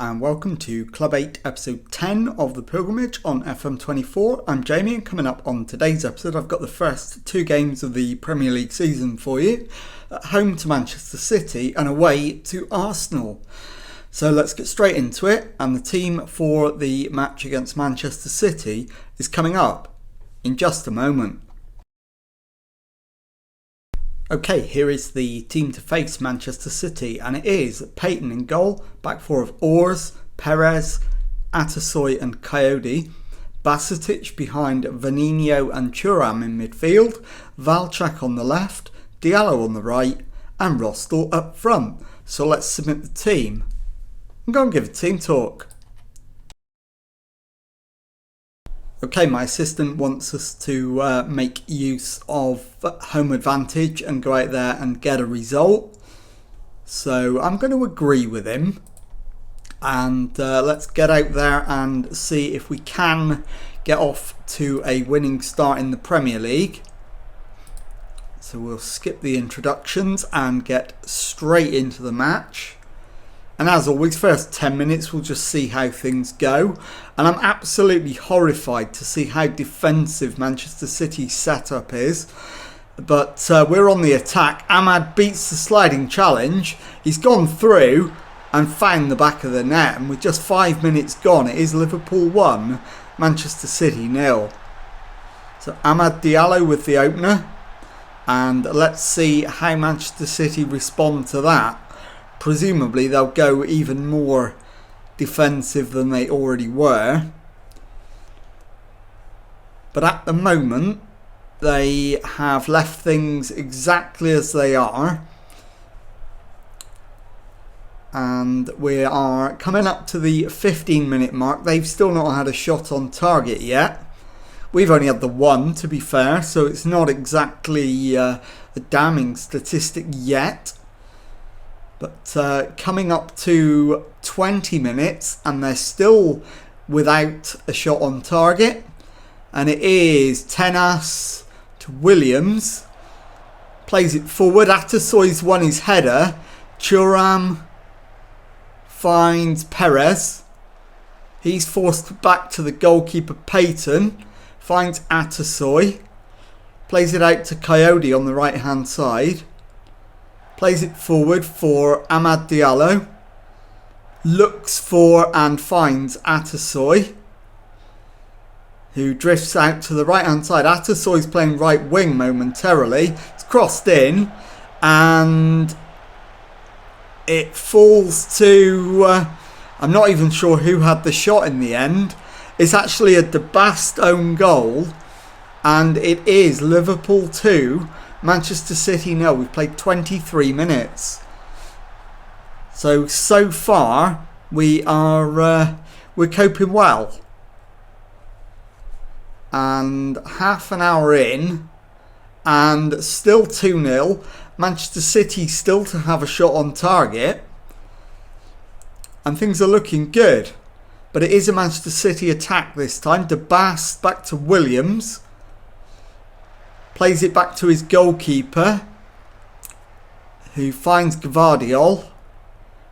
and welcome to Club 8 episode 10 of The Pilgrimage on FM24. I'm Jamie, and coming up on today's episode I've got the first two games of the Premier League season for you. At home to Manchester City and away to Arsenal. So let's get straight into it, and the team for the match against Manchester City is coming up in just a moment. Okay, here is the team to face Manchester City, and it is Payton in goal, back four of Ors, Perez, Atasoy and Coyote, Basetic behind Vanino and Thuram in midfield, Valchak on the left, Diallo on the right and Rostel up front. So let's submit the team. I'm going to give a team talk. Okay, my assistant wants us to make use of home advantage and go out there and get a result. So I'm going to agree with him. And let's get out there and see if we can get off to a winning start in the Premier League. So we'll skip the introductions and get straight into the match. And as always, first 10 minutes we'll just see how things go. And I'm absolutely horrified to see how defensive Manchester City's setup is. But we're on the attack. Ahmad beats the sliding challenge. He's gone through and found the back of the net. And with just 5 minutes gone, it is Liverpool 1, Manchester City 0. So Amad Diallo with the opener. And let's see how Manchester City respond to that. Presumably they'll go even more defensive than they already were. But at the moment, they have left things exactly as they are. And we are coming up to the 15-minute mark. They've still not had a shot on target yet. We've only had the one, to be fair, so it's not exactly a damning statistic yet. But coming up to 20 minutes and they're still without a shot on target. And it is Tenas to Williams. Plays it forward. Atasoy's won his header. Thuram finds Perez. He's forced back to the goalkeeper Payton. Finds Atasoy. Plays it out to Coyote on the right hand side. Plays it forward for Amad Diallo. Looks for and finds Atasoy, who drifts out to the right hand side. Atasoy's playing right wing momentarily. It's crossed in and it falls to... I'm not even sure who had the shot in the end. It's actually a Debast own goal, and it is Liverpool 2, Manchester City 0. We've played 23 minutes. So far we are we're coping well. And half an hour in and still 2-0. Manchester City still to have a shot on target. And things are looking good. But it is a Manchester City attack this time. Debast back to Williams. Plays it back to his goalkeeper, who finds Gvardiol.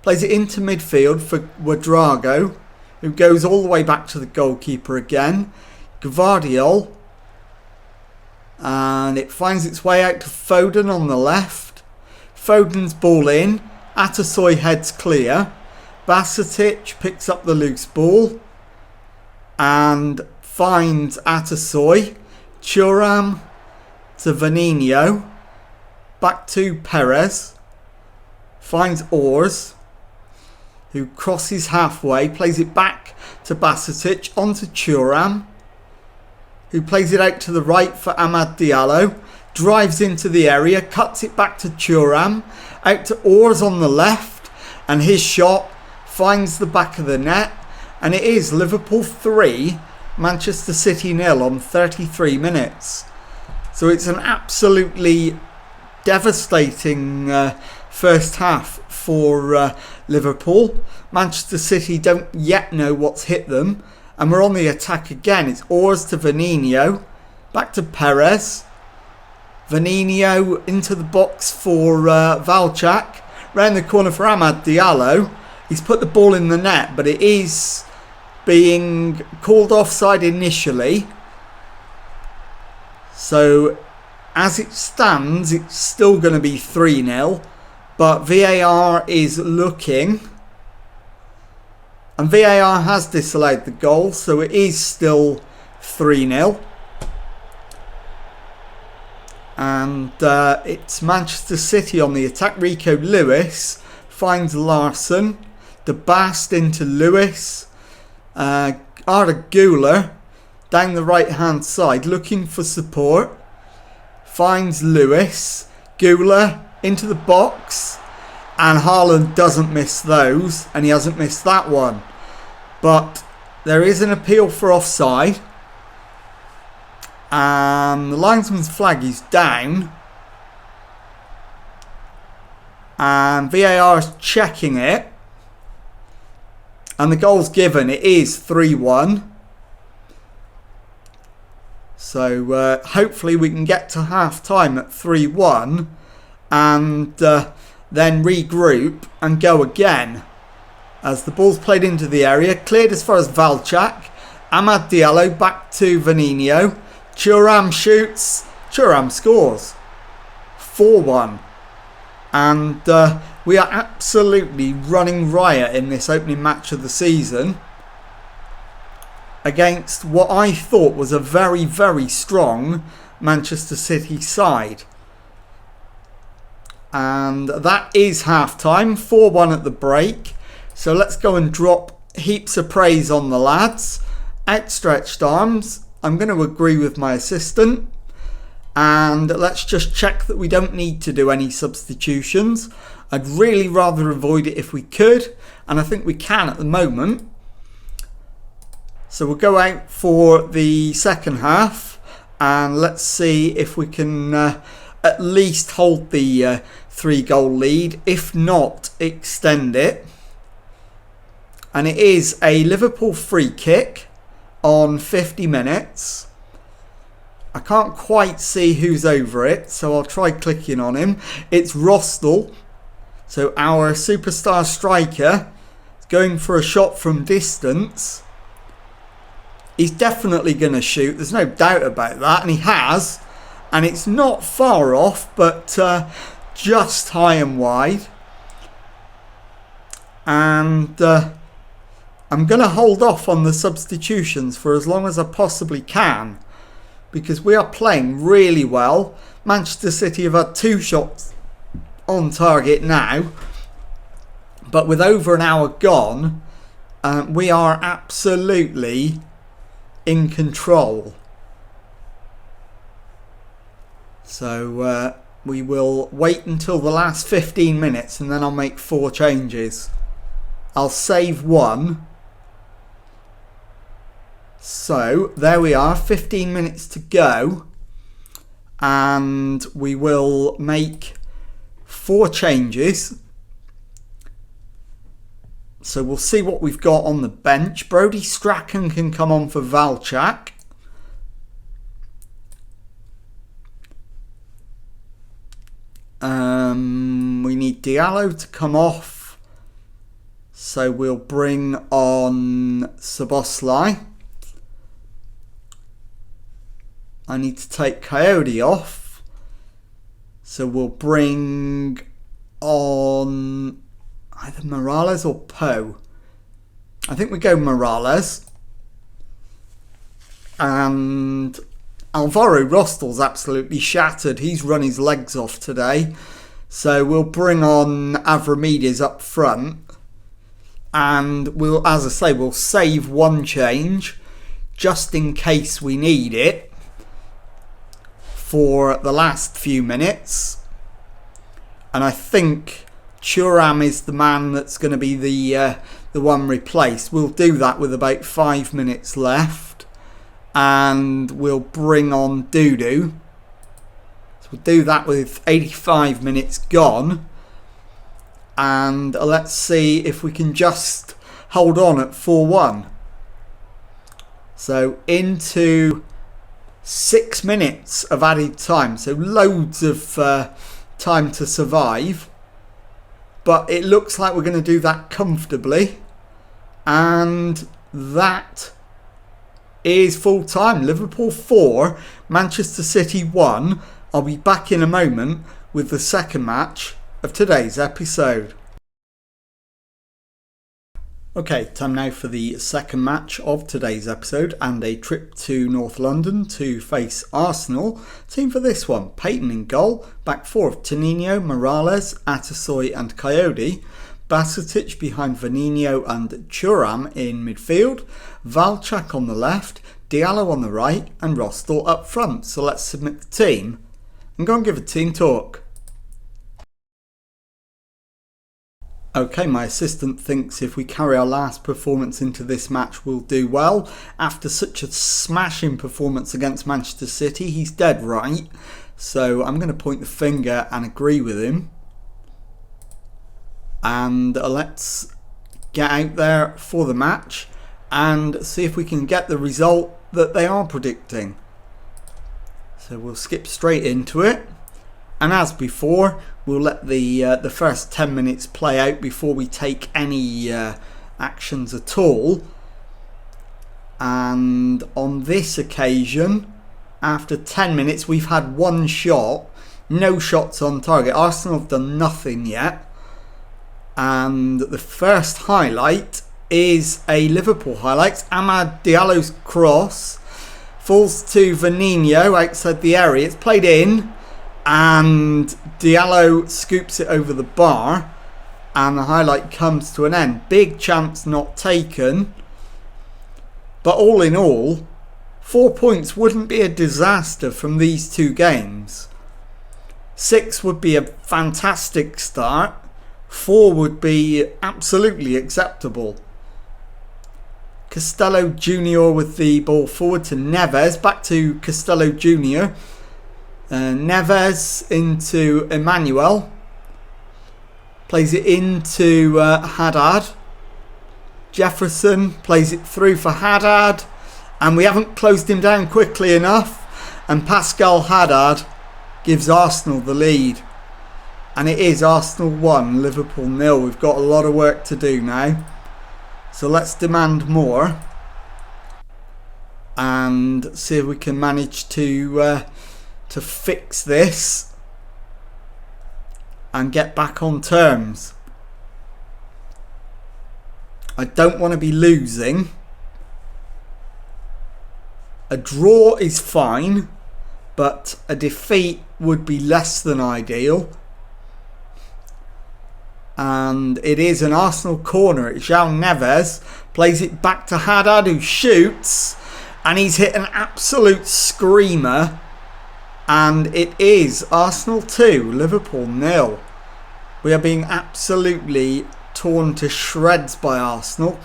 Plays it into midfield for Ouedraogo, who goes all the way back to the goalkeeper again. Gvardiol. And it finds its way out to Foden on the left. Foden's ball in. Atasoy heads clear. Basetic picks up the loose ball and finds Atasoy. Thuram to Vanino. Back to Perez. Finds Ors, who crosses halfway. Plays it back to Basetic. Onto Thuram, who plays it out to the right for Amad Diallo. Drives into the area. Cuts it back to Thuram. Out to Ors on the left. And his shot finds the back of the net. And it is Liverpool 3, Manchester City 0 on 33 minutes. So it's an absolutely devastating first half for Liverpool. Manchester City don't yet know what's hit them. And we're on the attack again. It's Ors to Vanino. Back to Perez. Vanino into the box for Valchak. Round the corner for Amad Diallo. He's put the ball in the net, but it is being called offside initially. So as it stands, it's still going to be 3-0. But VAR is looking. And VAR has disallowed the goal, so it is still 3-0. And it's Manchester City on the attack. Rico Lewis finds Larsson. De Bast into Lewis. Arda Güler down the right hand side looking for support. Finds Lewis. Güler into the box. And Haaland doesn't miss those. And he hasn't missed that one. But there is an appeal for offside. And the linesman's flag is down. And VAR is checking it. And the goal's given. It is 3-1. So hopefully we can get to half time at 3-1. And then regroup and go again. As the ball's played into the area. Cleared as far as Valchak. Amad Diallo back to Vanino. Thuram shoots. Thuram scores. 4-1. And we are absolutely running riot in this opening match of the season. Against what I thought was a very, very strong Manchester City side. And that is half time. 4-1 at the break. So let's go and drop heaps of praise on the lads. Outstretched arms. I'm going to agree with my assistant. And let's just check that we don't need to do any substitutions. I'd really rather avoid it if we could. And I think we can at the moment. So we'll go out for the second half. And let's see if we can at least hold the 3-goal lead. If not, extend it. And it is a Liverpool free kick on 50 minutes. I can't quite see who's over it, so I'll try clicking on him. It's Rostel. So our superstar striker is going for a shot from distance. He's definitely going to shoot. There's no doubt about that. And he has. And it's not far off, but just high and wide. And I'm going to hold off on the substitutions for as long as I possibly can. Because we are playing really well. Manchester City have had 2 shots on target now. But with over an hour gone, we are absolutely in control. So we will wait until the last 15 minutes and then I'll make 4 changes. I'll save 1. So there we are, 15 minutes to go, and we will make 4 changes. So we'll see what we've got on the bench. Brody Strachan can come on for Valchak. We need Diallo to come off, so we'll bring on Szoboszlai. I need to take Coyote off. So we'll bring on either Morales or Poe. I think we go Morales. And Alvaro Rostel's absolutely shattered. He's run his legs off today. So we'll bring on Avramides up front. And we'll, as I say, we'll save 1 change just in case we need it for the last few minutes. And I think Thuram is the man that's going to be the one replaced. We'll do that with about 5 minutes left. And we'll bring on Dudu. So we'll do that with 85 minutes gone. And let's see if we can just hold on at 4-1. So into 6 minutes of added time. So loads of time to survive. but it looks like we're going to do that comfortably. And that is full time. Liverpool 4, Manchester City 1. I'll be back in a moment with the second match of today's episode. Okay, time now for the second match of today's episode and a trip to North London to face Arsenal. Team for this one: Payton in goal, back four of Tonino, Morales, Atasoy and Coyote, Basetic behind Vanino and Thuram in midfield, Valchak on the left, Diallo on the right and Rostal up front. So let's submit the team and go and give a team talk. Okay, my assistant thinks if we carry our last performance into this match we'll do well. After such a smashing performance against Manchester City, he's dead right. So I'm going to point the finger and agree with him. And let's get out there for the match and see if we can get the result that they are predicting. So we'll skip straight into it. And as before, we'll let the first 10 minutes play out before we take any actions at all. And on this occasion, after 10 minutes, we've had one shot. No shots on target. Arsenal have done nothing yet. And the first highlight is a Liverpool highlight. Amad Diallo's cross falls to Vanino outside the area. It's played in. And Diallo scoops it over the bar and the highlight comes to an end. Big chance not taken, but all in all 4 points wouldn't be a disaster from these two games. 6 would be a fantastic start. 4 would be absolutely acceptable. Costello Jr. with the ball forward to Neves. Back to Costello Jr. Neves into Emmanuel. Plays it into Haddad. Jefferson plays it through for Haddad. And we haven't closed him down quickly enough. And Pascal Haddad gives Arsenal the lead. And it is Arsenal 1, Liverpool 0. We've got a lot of work to do now. So let's demand more. And see if we can manage to fix this and get back on terms. I don't want to be losing. A draw is fine, but a defeat would be less than ideal. And it is an Arsenal corner. It's João Neves plays it back to Haddad, who shoots, and he's hit an absolute screamer. And it is Arsenal 2, Liverpool 0. We are being absolutely torn to shreds by Arsenal.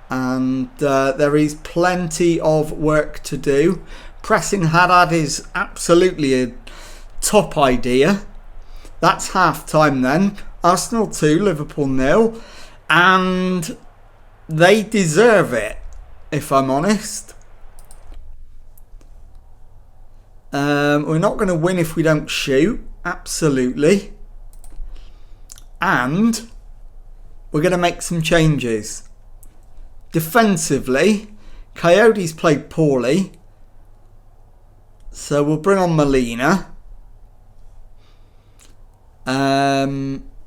And there is plenty of work to do. Pressing Haddad is absolutely a top idea. That's half time then. Arsenal 2, Liverpool 0. And they deserve it, if I'm honest. We're not going to win if we don't shoot. Absolutely. And we're going to make some changes. Defensively, Coyote's played poorly. So we'll bring on Molina.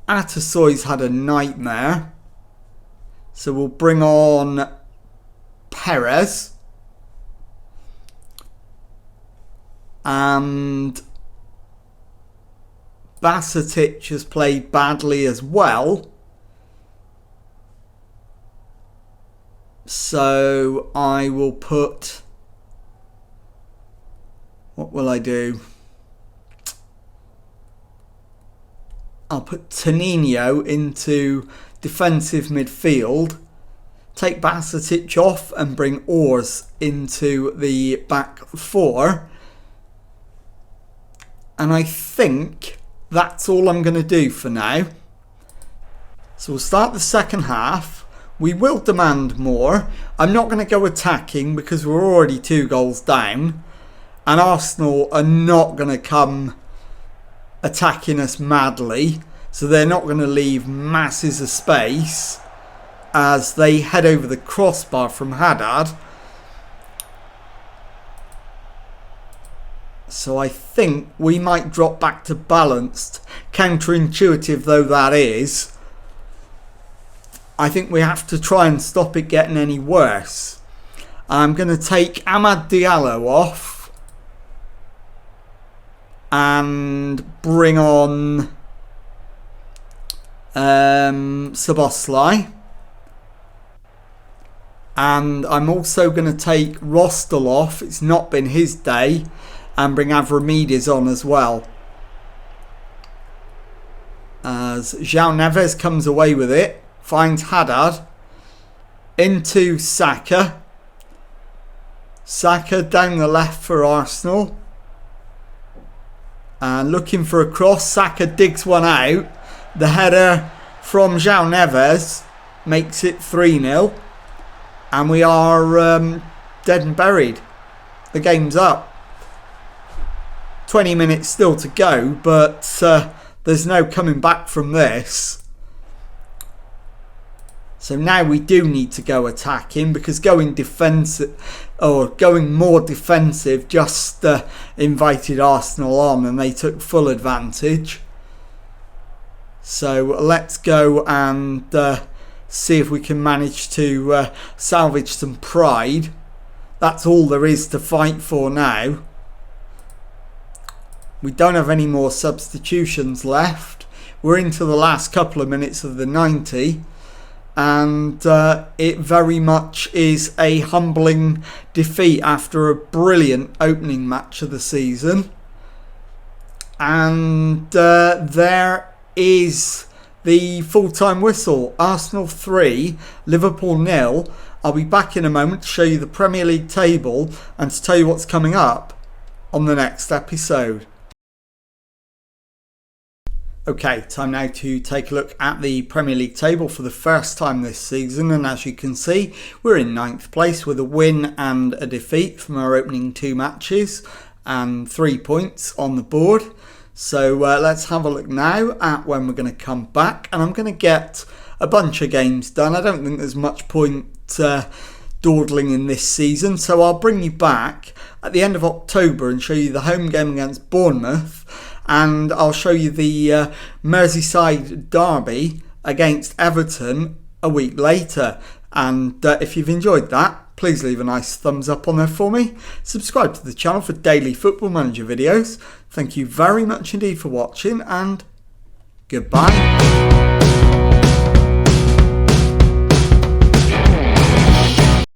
Atasoy's had a nightmare. So we'll bring on Perez. And Basetic has played badly as well. So I will put... What will I do? I'll put Tonino into defensive midfield. Take Basetic off and bring Ors into the back four. And I think that's all I'm going to do for now. So we'll start the second half. We will demand more. I'm not going to go attacking because we're already 2 goals down. And Arsenal are not going to come attacking us madly, so they're not going to leave masses of space as they head over the crossbar from Haddad. So I think we might drop back to balanced, counterintuitive though that is. I think we have to try and stop it getting any worse. I'm going to take Amad Diallo off and bring on Szoboszlai. And I'm also going to take Rostel off. It's not been his day. And bring Avramidis on as well. As João Neves comes away with it. Finds Haddad. Into Saka. Saka down the left for Arsenal. And looking for a cross. Saka digs one out. The header from João Neves makes it 3-0. And we are dead and buried. The game's up. 20 minutes still to go, but there's no coming back from this. So now we do need to go attacking, because going defensive or going more defensive just invited Arsenal on and they took full advantage. So let's go and see if we can manage to salvage some pride. That's all there is to fight for now. We don't have any more substitutions left. We're into the last couple of minutes of the 90. And it very much is a humbling defeat after a brilliant opening match of the season. And there is the full-time whistle. Arsenal 3, Liverpool 0. I'll be back in a moment to show you the Premier League table and to tell you what's coming up on the next episode. Okay, time now to take a look at the Premier League table for the first time this season, and as you can see, we're in 9th place with a win and a defeat from our opening 2 matches and 3 points on the board. So let's have a look now at when we're going to come back, and I'm going to get a bunch of games done. I don't think there's much point dawdling in this season, so I'll bring you back at the end of October and show you the home game against Bournemouth. And I'll show you the Merseyside derby against Everton a week later. And if you've enjoyed that, please leave a nice thumbs up on there for me. Subscribe to the channel for daily Football Manager videos. Thank you very much indeed for watching, and goodbye.